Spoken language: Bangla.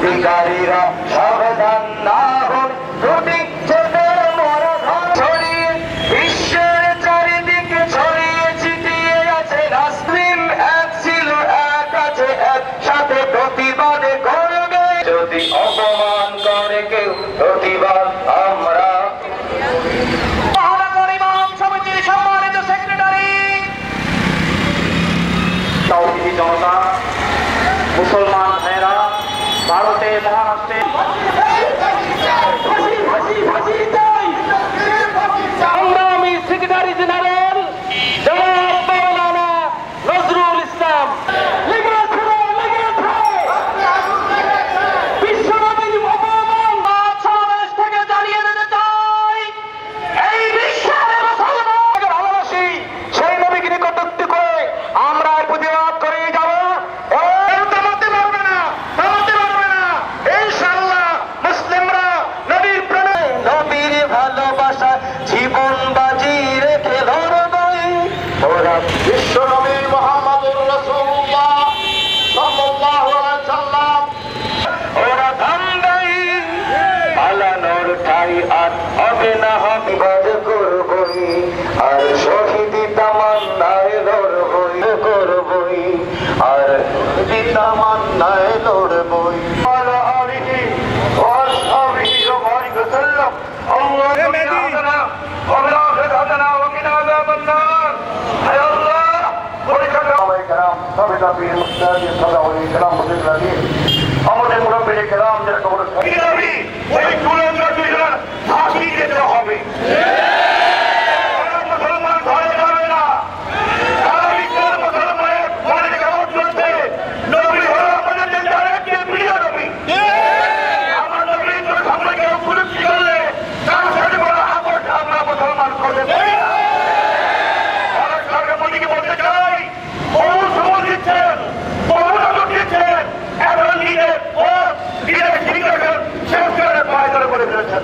শিকারীরা সাবধান না হন প্রতীক্ষে মরধন ছড়িয়ে বিশ্বের চারিদিকে ছড়িয়ে ছিটিয়ে আছে নাসরিন এক ছিল এক আছে একসাথে প্রতিবাদে করবে যদি অপমান করে কেউ প্রতিবাদ আমরা জনতা মুসলমান ভাইরা ভারতে মহারাষ্ট্রে সংগ্রামী সেক্রেটারি জেনারেল জনাব মাওলানা নজরুল ইসলাম বিশ্বনবীর অপমান সমাবেশ থেকে জানিয়ে দিতে চাই এই বিশ্বের মুসলমানকে ভালোবাসি সেই নবীকে নিকটবর্তী করে আমরা প্রতিবাদ করে বিশ্বনবী মুহাম্মদুর রাসূলুল্লাহ সাল্লাল্লাহু আলাইহি সাল্লাম ওরা ধান্দাই পালানোর ঠাই আর হবে না বিবাদ করবই আর শহীদি তামান্নায় লড়বই করবই আর তামান্নায় লড়বই আলা আলিহি ওয়া আসহাবিহি ওয়া বারিক সাল্লাম আল্লাহুম্মা ওয়া আখিরাতানা ওয়া কিনা আযাবান নার হে আল্লাহ আমাদের মুরব্বী কেরাম যারা কবর ওই ফাঁসি দিতে হবে মুসলমান ঘরে যাবে না মুসলমানের মনে কেমন চলছে নবী হলো আমাদের প্রিয় নবী আমার নবীর সামনে কেউ কুলুপ্তি করলে তার সাথে বড় আপদ আমরা মুসলমান করতে পারি মোদীকে বলতে চাই বহু সময় দিচ্ছেন বহু নজর দিচ্ছেন এখন নিজের শেষ করে পায়দার করে ফেলেছেন